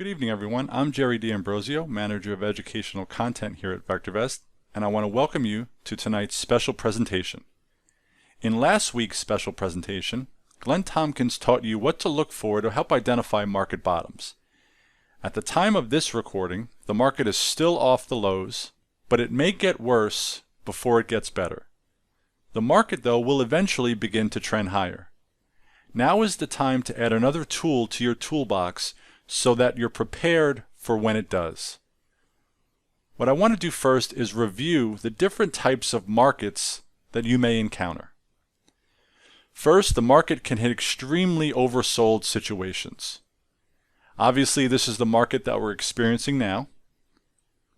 Good evening, everyone. I'm Jerry D'Ambrosio, Manager of Educational Content here at VectorVest, and I want to welcome you to tonight's special presentation. In last week's special presentation, Glenn Tompkins taught you what to look for to help identify market bottoms. At the time of this recording, the market is still off the lows, but it may get worse before it gets better. The market, though, will eventually begin to trend higher. Now is the time to add another tool to your toolbox so that you're prepared for when it does. What I want to do first is review the different types of markets that you may encounter. First, the market can hit extremely oversold situations. Obviously, this is the market that we're experiencing now.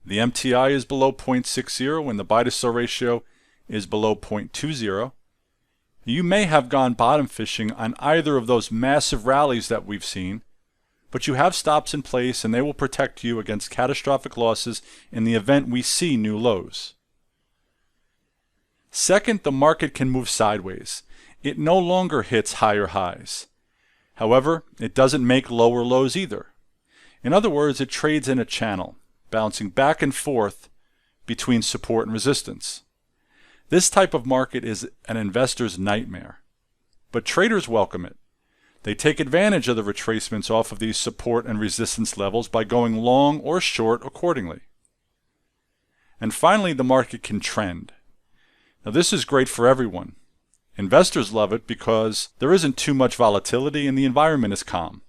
The MTI is below 0.60 and the buy to sell ratio is below 0.20. You may have gone bottom fishing on either of those massive rallies that we've seen, but you have stops in place and they will protect you against catastrophic losses in the event we see new lows. Second, the market can move sideways. It no longer hits higher highs. However, it doesn't make lower lows either. In other words, it trades in a channel, bouncing back and forth between support and resistance. This type of market is an investor's nightmare, but traders welcome it. They take advantage of the retracements off of these support and resistance levels by going long or short accordingly. And finally, the market can trend. Now this is great for everyone. Investors love it because there isn't too much volatility and the environment is calm.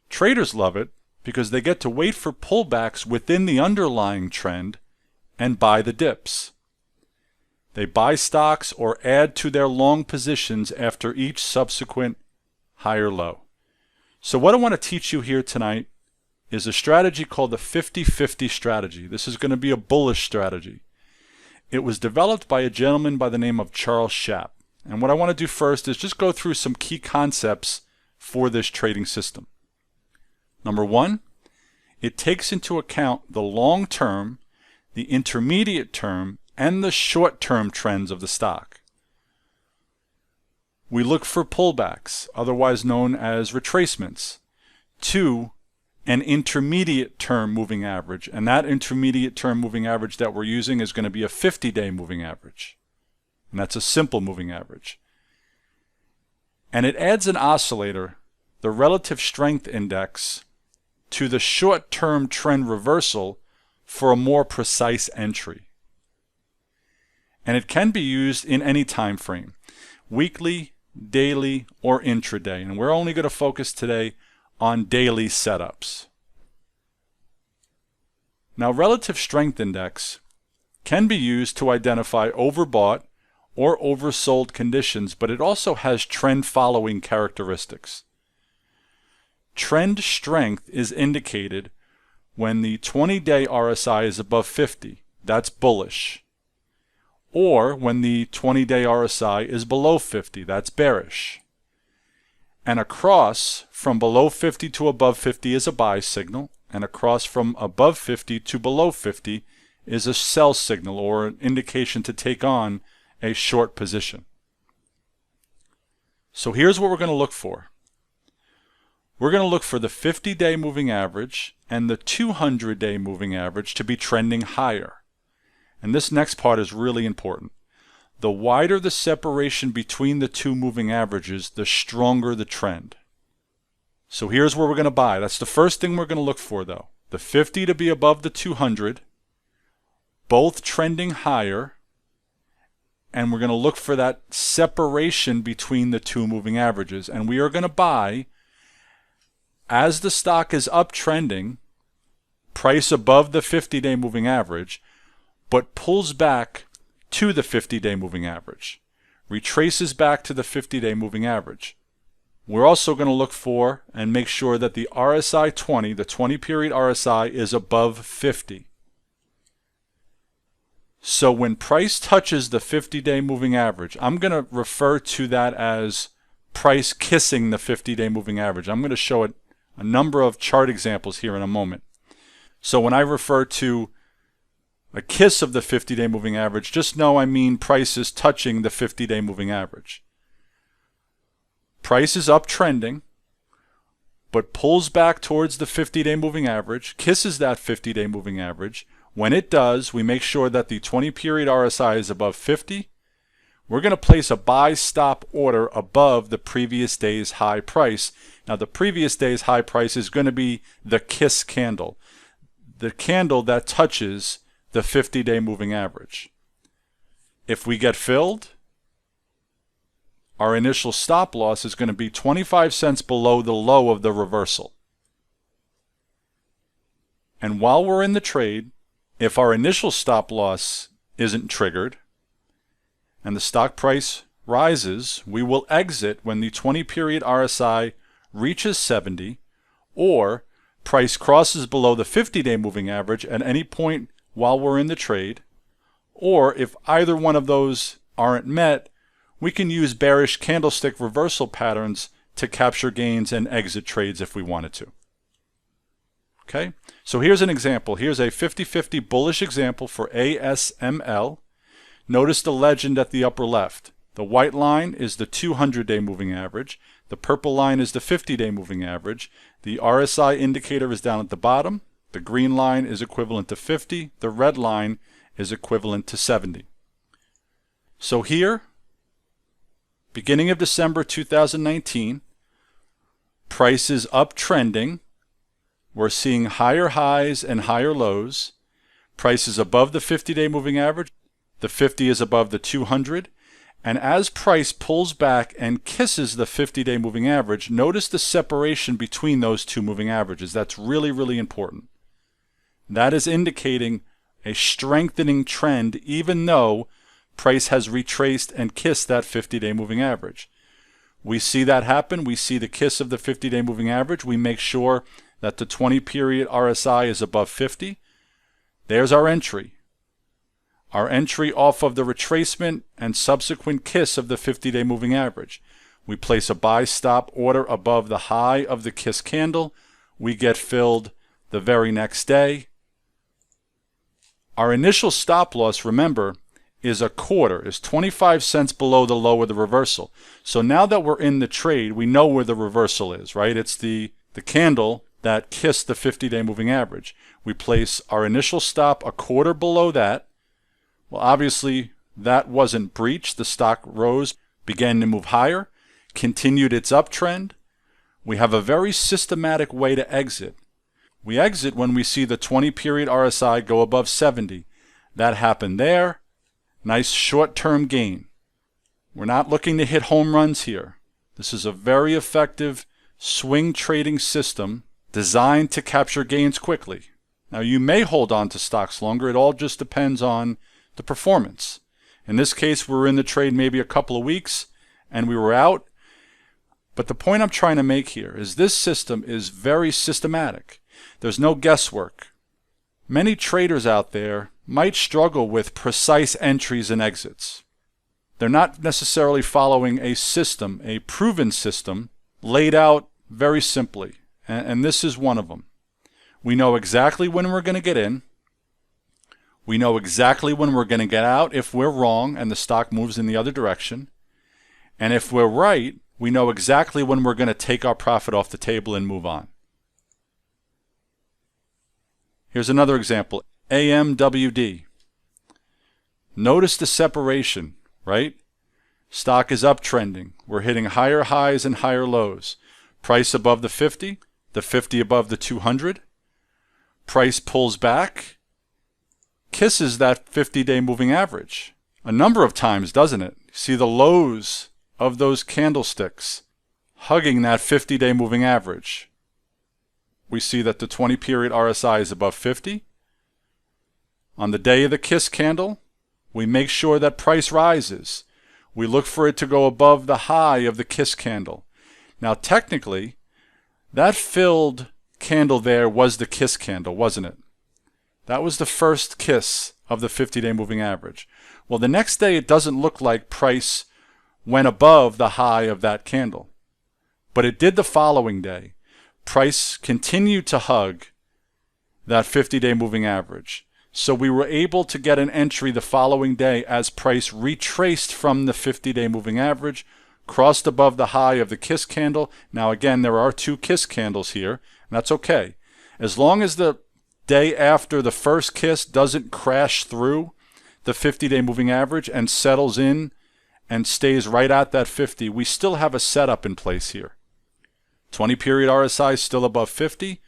Traders love it because they get to wait for pullbacks within the underlying trend and buy the dips. They buy stocks or add to their long positions after each subsequent higher low. So what I want to teach you here tonight is a strategy called the 50-50 strategy. This is going to be a bullish strategy. It was developed by a gentleman by the name of Charles Schaap. And what I want to do first is just go through some key concepts for this trading system. Number one, it takes into account the long term, the intermediate term, and the short term trends of the stock. We look for pullbacks, otherwise known as retracements, to an intermediate term moving average. And that intermediate term moving average that we're using is going to be a 50-day moving average. And that's a simple moving average. And it adds an oscillator, the relative strength index, to the short-term trend reversal for a more precise entry. And it can be used in any time frame, weekly, daily, or intraday. And we're only going to focus today on daily setups. Now, relative strength index can be used to identify overbought or oversold conditions, but it also has trend following characteristics. Trend strength is indicated when the 20-day RSI is above 50. That's bullish. Or when the 20-day RSI is below 50, that's bearish. And a cross from below 50 to above 50 is a buy signal, and a cross from above 50 to below 50 is a sell signal or an indication to take on a short position. So here's what we're going to look for. We're going to look for the 50-day moving average and the 200-day moving average to be trending higher. And this next part is really important. The wider the separation between the two moving averages, the stronger the trend. So here's where we're going to buy. That's the first thing we're going to look for, though. The 50 to be above the 200, both trending higher, and we're going to look for that separation between the two moving averages. And we are going to buy as the stock is uptrending, price above the 50-day moving average, but pulls back to the 50-day moving average, retraces back to the 50-day moving average. We're also going to look for and make sure that the RSI 20, the 20-period RSI, is above 50. So when price touches the 50-day moving average, I'm going to refer to that as price kissing the 50-day moving average. I'm going to show it a number of chart examples here in a moment. So when I refer to a kiss of the 50-day moving average, just know I mean price is touching the 50-day moving average. Price is uptrending. but pulls back towards the 50-day moving average, kisses that 50-day moving average. When it does, we make sure that the 20-period RSI is above 50. We're going to place a buy stop order above the previous day's high price. Now, the previous day's high price is going to be the kiss candle, the candle that touches the 50-day moving average. If we get filled, our initial stop loss is going to be 25 cents below the low of the reversal. And while we're in the trade, if our initial stop loss isn't triggered and the stock price rises, we will exit when the 20-period RSI reaches 70 or price crosses below the 50-day moving average at any point while we're in the trade, or if either one of those aren't met, we can use bearish candlestick reversal patterns to capture gains and exit trades if we wanted to. Okay, so here's an example. Here's a 50-50 bullish example for ASML. Notice the legend at the upper left. The white line is the 200-day moving average. The purple line is the 50-day moving average. The RSI indicator is down at the bottom. The green line is equivalent to 50. The red line is equivalent to 70. So here, beginning of December 2019, price is uptrending. We're seeing higher highs and higher lows. Price is above the 50-day moving average. The 50 is above the 200. And as price pulls back and kisses the 50-day moving average, notice the separation between those two moving averages. That's really, really important. That is indicating a strengthening trend even though price has retraced and kissed that 50-day moving average. We see that happen. We see the kiss of the 50-day moving average. We make sure that the 20-period RSI is above 50. There's our entry. Our entry off of the retracement and subsequent kiss of the 50-day moving average. We place a buy stop order above the high of the kiss candle. We get filled the very next day. Our initial stop loss, remember, is a quarter, is 25 cents below the low of the reversal. So now that we're in the trade, we know where the reversal is, right? It's the candle that kissed the 50-day moving average. We place our initial stop a quarter below that. Well, obviously, that wasn't breached. The stock rose, began to move higher, continued its uptrend. We have a very systematic way to exit. We exit when we see the 20-period RSI go above 70. That happened there. Nice short-term gain. We're not looking to hit home runs here. This is a very effective swing trading system designed to capture gains quickly. Now, you may hold on to stocks longer. It all just depends on the performance. In this case, we were in the trade maybe a couple of weeks and we were out. But the point I'm trying to make here is this system is very systematic. There's no guesswork. Many traders out there might struggle with precise entries and exits. They're not necessarily following a system, a proven system, laid out very simply. And this is one of them. We know exactly when we're going to get in. We know exactly when we're going to get out if we're wrong and the stock moves in the other direction. And if we're right, we know exactly when we're going to take our profit off the table and move on. Here's another example, AMWD. Notice the separation, right? Stock is uptrending. We're hitting higher highs and higher lows. Price above the 50 above the 200. Price pulls back, kisses that 50-day moving average a number of times, doesn't it? See the lows of those candlesticks hugging that 50-day moving average. We see that the 20-period RSI is above 50. On the day of the kiss candle, we make sure that price rises. We look for it to go above the high of the kiss candle. Now, technically, that filled candle there was the kiss candle, wasn't it? That was the first kiss of the 50-day moving average. Well, the next day, it doesn't look like price went above the high of that candle. But it did the following day. Price continued to hug that 50-day moving average. So we were able to get an entry the following day as price retraced from the 50-day moving average, crossed above the high of the kiss candle. Now again, there are 2 kiss candles here, and that's okay. As long as the day after the first kiss doesn't crash through the 50-day moving average and settles in and stays right at that 50, we still have a setup in place here. 20-period RSI is still above 50.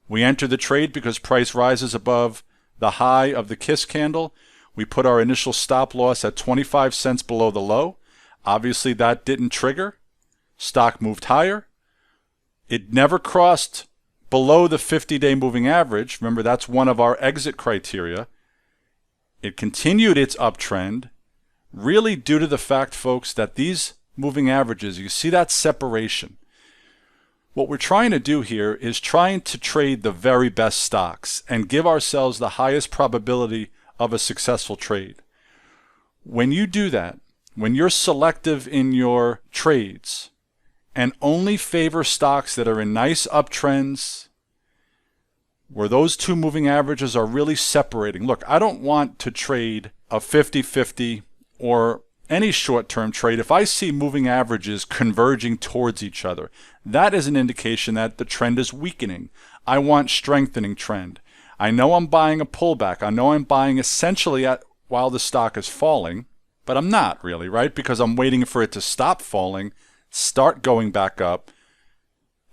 We enter the trade because price rises above the high of the kiss candle. We put our initial stop loss at 25 cents below the low. Obviously that didn't trigger. Stock moved higher. It never crossed below the 50-day moving average. Remember, that's one of our exit criteria. It continued its uptrend, really due to the fact, folks, that these moving averages, you see that separation. What we're trying to do here is trying to trade the very best stocks and give ourselves the highest probability of a successful trade. When you do that, when you're selective in your trades and only favor stocks that are in nice uptrends, where those 2 moving averages are really separating. Look, I don't want to trade a 50-50 or any short-term trade if I see moving averages converging towards each other. That is an indication that the trend is weakening. I want strengthening trend. I know I'm buying a pullback. I know I'm buying essentially while the stock is falling, but I'm not really, right? Because I'm waiting for it to stop falling, start going back up,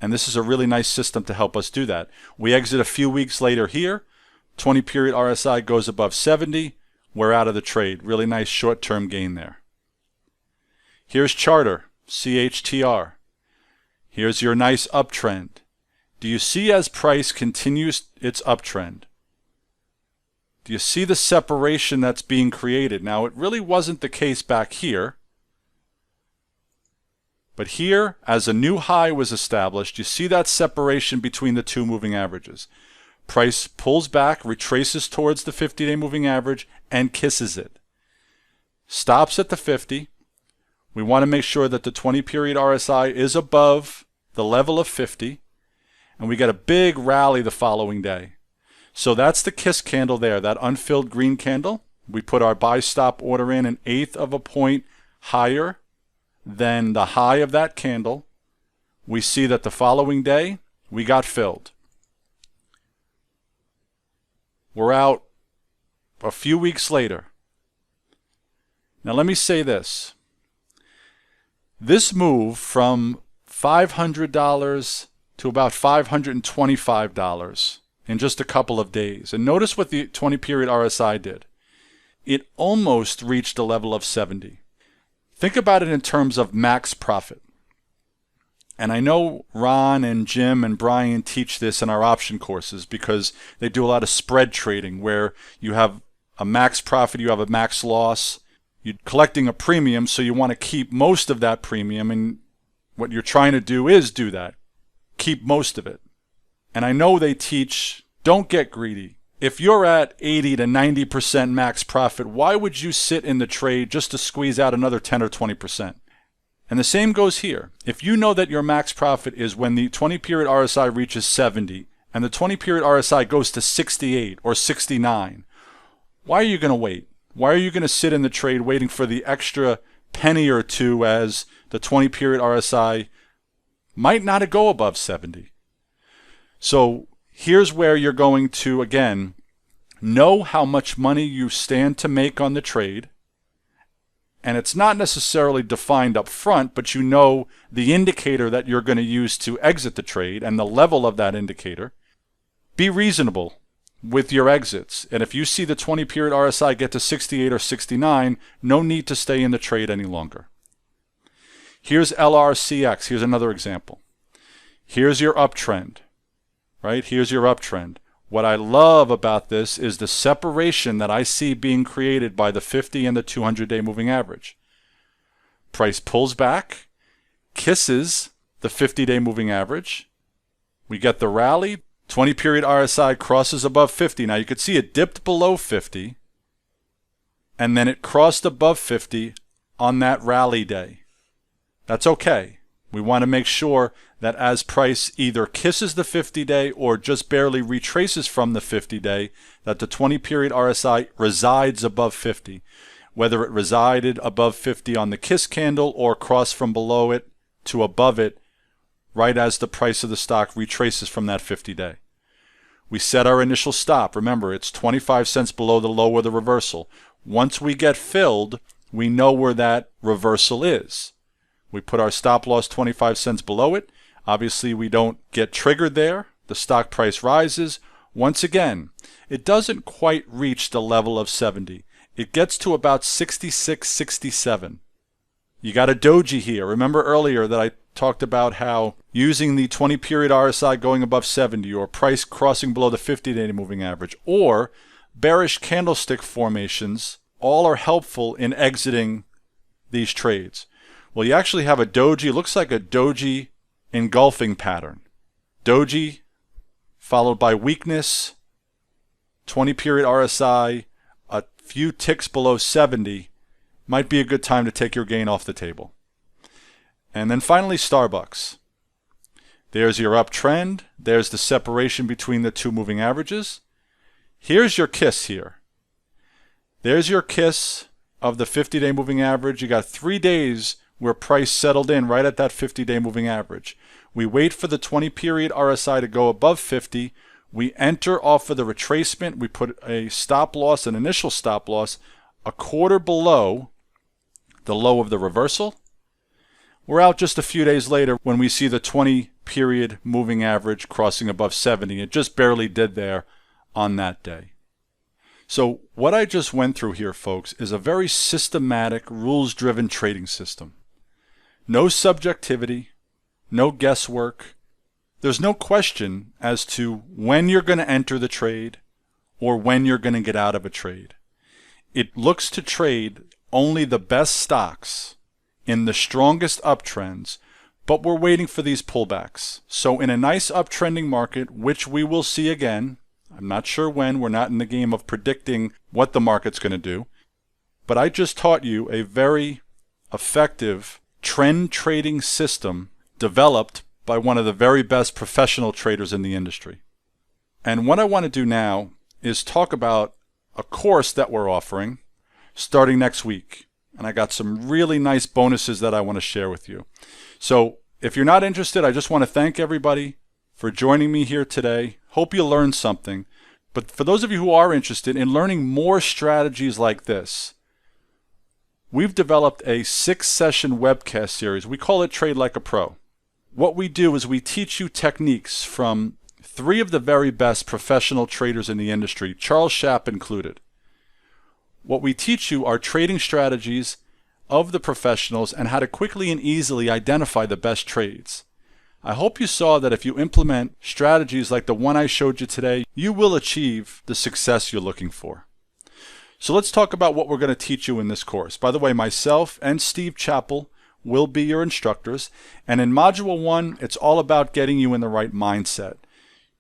and this is a really nice system to help us do that. We exit a few weeks later here. 20-period RSI goes above 70. We're out of the trade. Really nice short-term gain there. Here's Charter, CHTR. Here's your nice uptrend. Do you see as price continues its uptrend? Do you see the separation that's being created? Now, it really wasn't the case back here. But here, as a new high was established, you see that separation between the 2 moving averages. Price pulls back, retraces towards the 50-day moving average, and kisses it. Stops at the 50. We want to make sure that the 20-period RSI is above the level of 50. And we get a big rally the following day. So that's the kiss candle there, that unfilled green candle. We put our buy stop order in 1/8 of a point higher than the high of that candle. We see that the following day we got filled. We're out a few weeks later. Now let me say this. This move from $500 to about $525 in just a couple of days. And notice what the 20-period RSI did. It almost reached a level of 70. Think about it in terms of max profit. And I know Ron and Jim and Brian teach this in our option courses because they do a lot of spread trading where you have a max profit, you have a max loss. You're collecting a premium, so you want to keep most of that premium, and what you're trying to do is do that. Keep most of it. And I know they teach, don't get greedy. If you're at 80 to 90% max profit, why would you sit in the trade just to squeeze out another 10 or 20%? And the same goes here. If you know that your max profit is when the 20-period RSI reaches 70 and the 20-period RSI goes to 68 or 69, why are you going to wait? Why are you going to sit in the trade waiting for the extra penny or two as the 20-period RSI might not go above 70? So here's where you're going to, again, know how much money you stand to make on the trade. And it's not necessarily defined up front, but you know the indicator that you're going to use to exit the trade and the level of that indicator. Be reasonable with your exits. And if you see the 20-period RSI get to 68 or 69, no need to stay in the trade any longer. Here's LRCX. Here's another example. Here's your uptrend, right? Here's your uptrend. What I love about this is the separation that I see being created by the 50 and the 200-day moving average. Price pulls back, kisses the 50-day moving average. We get the rally. 20-period RSI crosses above 50. Now you can see it dipped below 50, and then it crossed above 50 on that rally day. That's okay. We want to make sure that as price either kisses the 50-day or just barely retraces from the 50-day, that the 20-period RSI resides above 50. whether it resided above 50 on the KISS candle or crossed from below it to above it right as the price of the stock retraces from that 50-day. We set our initial stop. Remember, it's 25 cents below the low of the reversal. Once we get filled, we know where that reversal is. We put our stop loss 25 cents below it. Obviously, we don't get triggered there. The stock price rises. Once again, it doesn't quite reach the level of 70. It gets to about 66, 67. You got a doji here. Remember earlier that I talked about how using the 20-period RSI going above 70 or price crossing below the 50-day moving average or bearish candlestick formations all are helpful in exiting these trades. Well, you actually have a doji. It looks like a doji engulfing pattern. Doji followed by weakness, 20-period RSI, a few ticks below 70 might be a good time to take your gain off the table. And then finally, Starbucks. There's your uptrend. There's the separation between the two moving averages. Here's your kiss here. There's your kiss of the 50-day moving average. You got 3 days where price settled in right at that 50-day moving average. We wait for the 20-period RSI to go above 50. We enter off of the retracement. We put a stop loss, an initial stop loss, a quarter below the low of the reversal. We're out just a few days later when we see the 20-period moving average crossing above 70. It just barely did there on that day. So what I just went through here, folks, is a very systematic, rules-driven trading system. No subjectivity, no guesswork. There's no question as to when you're going to enter the trade or when you're going to get out of a trade. It looks to trade only the best stocks in the strongest uptrends, but we're waiting for these pullbacks. So in a nice uptrending market, which we will see again, I'm not sure when, we're not in the game of predicting what the market's going to do, but I just taught you a very effective trend trading system developed by one of the very best professional traders in the industry. And what I want to do now is talk about a course that we're offering starting next week. And I got some really nice bonuses that I want to share with you. So if you're not interested, I just want to thank everybody for joining me here today. Hope you learned something. But for those of you who are interested in learning more strategies like this, we've developed a 6-session webcast series. We call it Trade Like a Pro. What we do is we teach you techniques from 3 of the very best professional traders in the industry, Charles Schaap included. What we teach you are trading strategies of the professionals and how to quickly and easily identify the best trades. I hope you saw that if you implement strategies like the one I showed you today, you will achieve the success you're looking for. So let's talk about what we're going to teach you in this course. By the way, myself and Steve Chappell will be your instructors. And in Module 1, it's all about getting you in the right mindset.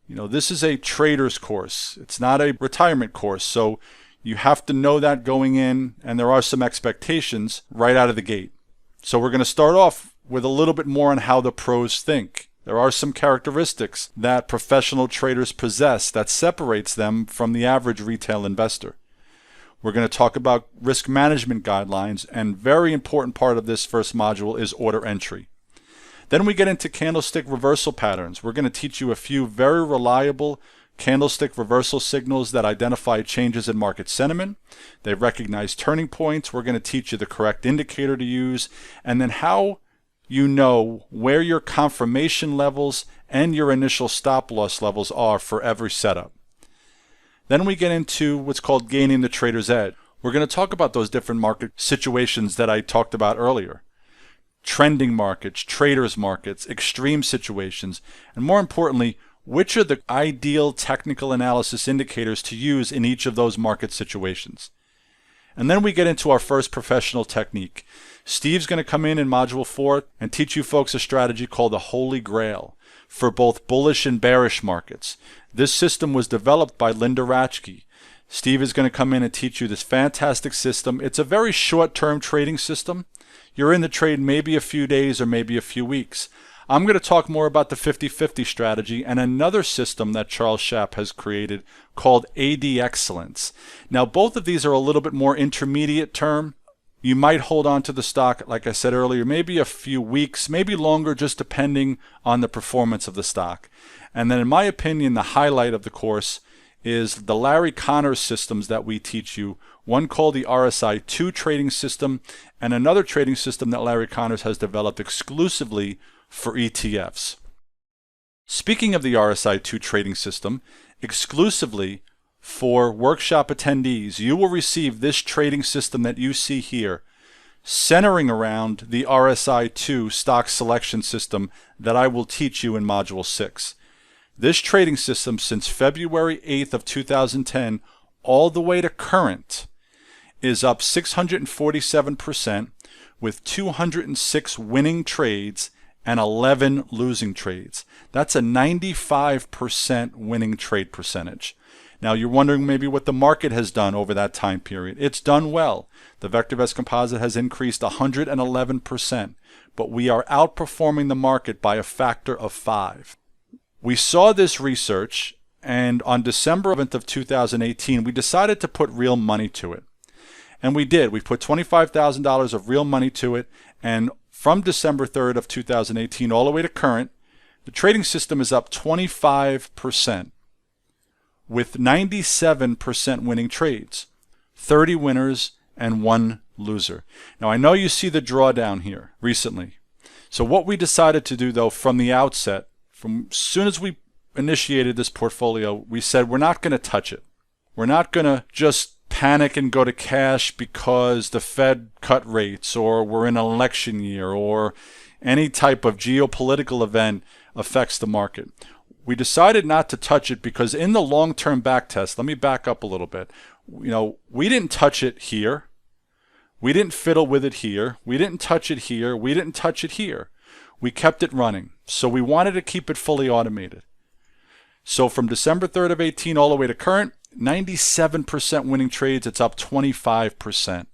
You know, this is a trader's course. It's not a retirement course. So you have to know that going in, and there are some expectations right out of the gate. So we're going to start off with a little bit more on how the pros think. There are some characteristics that professional traders possess that separates them from the average retail investor. We're going to talk about risk management guidelines, and very important part of this first module is order entry. Then we get into candlestick reversal patterns. We're going to teach you a few very reliable candlestick reversal signals that identify changes in market sentiment. They recognize turning points. We're going to teach you the correct indicator to use, and then how you know where your confirmation levels and your initial stop loss levels are for every setup. Then we get into what's called gaining the trader's edge. We're going to talk about those different market situations that I talked about earlier. Trending markets, traders markets, extreme situations, and more importantly, which are the ideal technical analysis indicators to use in each of those market situations. And then we get into our first professional technique. Steve's going to come in Module 4 and teach you folks a strategy called the Holy Grail for both bullish and bearish markets. This system was developed by Linda Ratchke. Steve is going to come in and teach you this fantastic system. It's a very short-term trading system. You're in the trade maybe a few days or maybe a few weeks. I'm going to talk more about the 50-50 strategy and another system that Charles Schaap has created called AD Excellence. Now, both of these are a little bit more intermediate term. You might hold on to the stock, like I said earlier, maybe a few weeks, maybe longer, just depending on the performance of the stock. And then in my opinion, the highlight of the course is the Larry Connors systems that we teach you, one called the RSI-2 trading system and another trading system that Larry Connors has developed exclusively for ETFs. Speaking of the RSI-2 trading system, exclusively for workshop attendees, you will receive this trading system that you see here, centering around the RSI-2 stock selection system that I will teach you in Module 6. This trading system, since February 8th of 2010 all the way to current, is up 647% with 206 winning trades and 11 losing trades. That's a 95% winning trade percentage. Now you're wondering maybe what the market has done over that time period. It's done well. The VectorVest composite has increased 111%, but we are outperforming the market by a factor of 5. We saw this research, and on December 11th of 2018, we decided to put real money to it. And we did. We put $25,000 of real money to it, and from December 3rd of 2018 all the way to current, the trading system is up 25% with 97% winning trades, 30 winners and 1 loser. Now I know you see the drawdown here recently. So what we decided to do though from the outset, from as soon as we initiated this portfolio, we said we're not going to touch it. We're not going to just panic and go to cash because the Fed cut rates or we're in an election year or any type of geopolitical event affects the market. We decided not to touch it because in the long-term back test, let me back up a little bit. We didn't touch it here. We didn't fiddle with it here. We didn't touch it here. We didn't touch it here. We kept it running. So we wanted to keep it fully automated. So from December 3rd of 18 all the way to current, 97% winning trades, it's up 25%.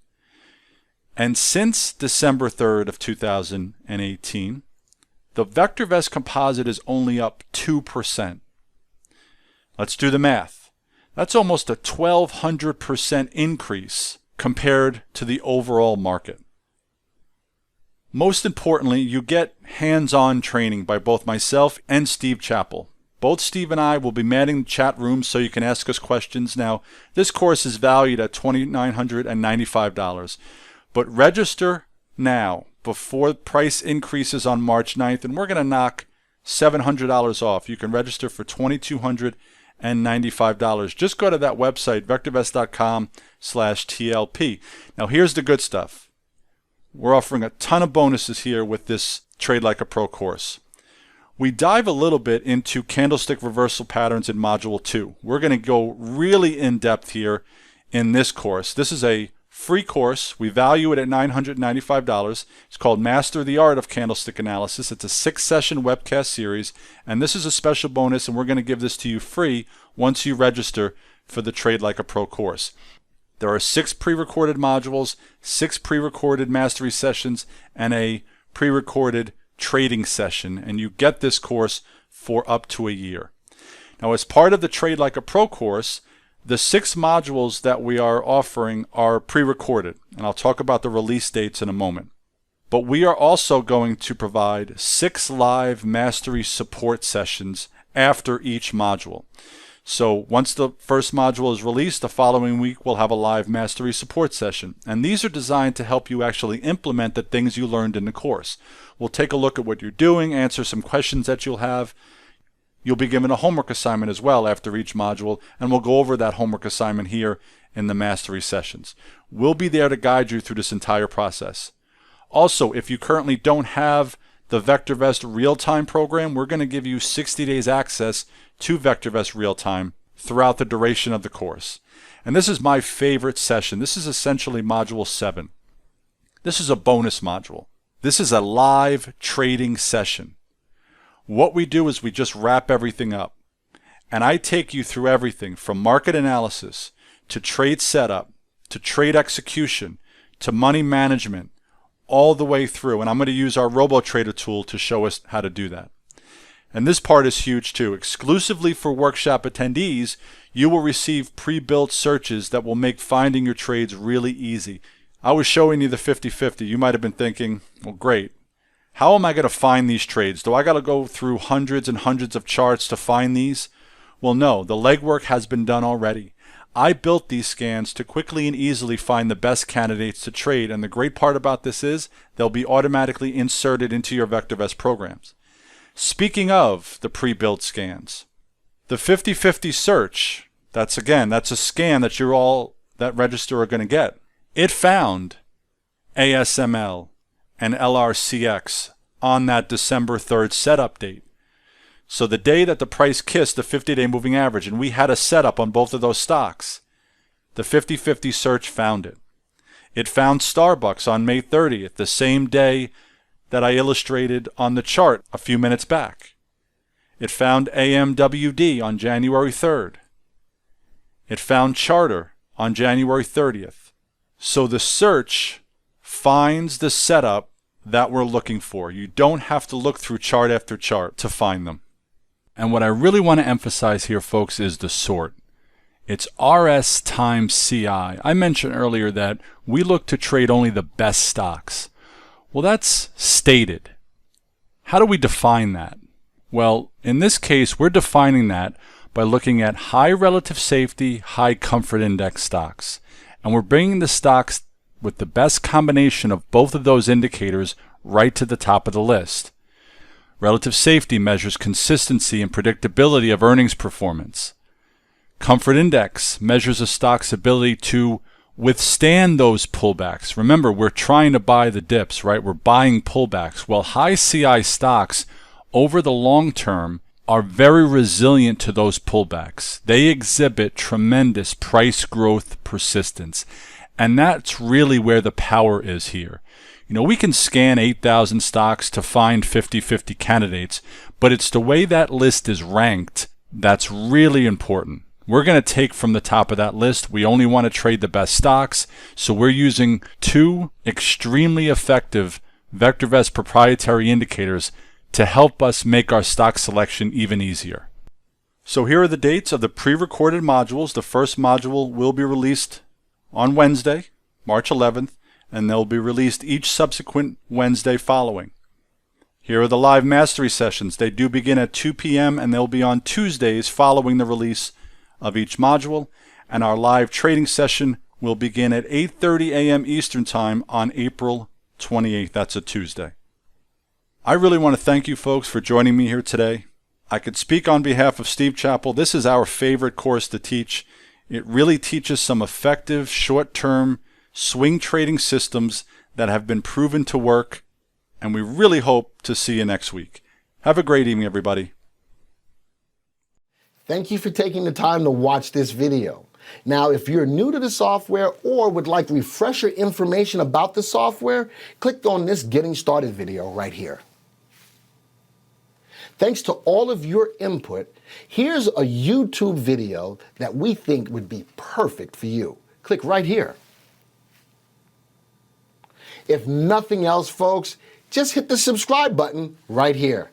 And since December 3rd of 2018, the VectorVest composite is only up 2%. Let's do the math. That's almost a 1,200% increase compared to the overall market. Most importantly, you get hands-on training by both myself and Steve Chappell. Both Steve and I will be manning the chat room so you can ask us questions. Now, this course is valued at $2,995, but register now before price increases on March 9th, and we're going to knock $700 off. You can register for $2,295. Just go to that website, vectorvest.com/TLP. Now, here's the good stuff. We're offering a ton of bonuses here with this Trade Like a Pro course. We dive a little bit into candlestick reversal patterns in Module 2. We're going to go really in depth here in this course. This is a free course. We value it at $995. It's called Master the Art of Candlestick Analysis. It's a 6-session webcast series, and this is a special bonus, and we're going to give this to you free once you register for the Trade Like a Pro course. There are 6 pre-recorded modules, 6 pre-recorded mastery sessions, and a pre-recorded trading session, and you get this course for up to a year. Now, as part of the Trade Like a Pro course, the 6 modules that we are offering are pre-recorded, and I'll talk about the release dates in a moment. But we are also going to provide 6 live mastery support sessions after each module. So once the first module is released, the following week we'll have a live mastery support session. And these are designed to help you actually implement the things you learned in the course. We'll take a look at what you're doing, answer some questions that you'll have. You'll be given a homework assignment as well after each module, and we'll go over that homework assignment here in the mastery sessions. We'll be there to guide you through this entire process. Also, if you currently don't have the VectorVest real-time program, we're going to give you 60 days access to VectorVest real-time throughout the duration of the course. And this is my favorite session. This is essentially Module 7. This is a bonus module. This is a live trading session. What we do is we just wrap everything up. And I take you through everything from market analysis to trade setup to trade execution to money management, all the way through. And I'm going to use our RoboTrader tool to show us how to do that. And this part is huge too. Exclusively for workshop attendees, you will receive pre-built searches that will make finding your trades really easy. I was showing you the 50-50. You might have been thinking, well, great. How am I going to find these trades? Do I got to go through hundreds and hundreds of charts to find these? Well, no, the legwork has been done already. I built these scans to quickly and easily find the best candidates to trade, and the great part about this is they'll be automatically inserted into your VectorVest programs. Speaking of the pre-built scans, the 50-50 search, that's a scan that you're all that register are going to get. It found ASML and LRCX on that December 3rd setup date. So the day that the price kissed the 50-day moving average, and we had a setup on both of those stocks, the 50-50 search found it. It found Starbucks on May 30th, the same day that I illustrated on the chart a few minutes back. It found AMWD on January 3rd. It found Charter on January 30th. So the search finds the setup that we're looking for. You don't have to look through chart after chart to find them. And what I really want to emphasize here, folks, is the sort. It's RS times CI. I mentioned earlier that we look to trade only the best stocks. Well, that's stated. How do we define that? Well, in this case, we're defining that by looking at high relative safety, high comfort index stocks. And we're bringing the stocks with the best combination of both of those indicators right to the top of the list. Relative safety measures consistency and predictability of earnings performance. Comfort index measures a stock's ability to withstand those pullbacks. Remember, we're trying to buy the dips, right? We're buying pullbacks. Well, high CI stocks over the long term are very resilient to those pullbacks. They exhibit tremendous price growth persistence. And that's really where the power is here. You know, we can scan 8,000 stocks to find 50-50 candidates, but it's the way that list is ranked that's really important. We're going to take from the top of that list. We only want to trade the best stocks, so we're using two extremely effective VectorVest proprietary indicators to help us make our stock selection even easier. So here are the dates of the pre-recorded modules. The first module will be released on Wednesday, March 11th, and they'll be released each subsequent Wednesday following. Here are the live mastery sessions. They do begin at 2 p.m. and they'll be on Tuesdays following the release of each module. And our live trading session will begin at 8:30 a.m. Eastern Time on April 28th. That's a Tuesday. I really want to thank you folks for joining me here today. I could speak on behalf of Steve Chappell. This is our favorite course to teach. It really teaches some effective short-term swing trading systems that have been proven to work, and we really hope to see you next week. Have a great evening, everybody. Thank you for taking the time to watch this video. Now, if you're new to the software or would like refresher information about the software, click on this Getting Started video right here. Thanks to all of your input, here's a YouTube video that we think would be perfect for you. Click right here. If nothing else, folks, just hit the subscribe button right here.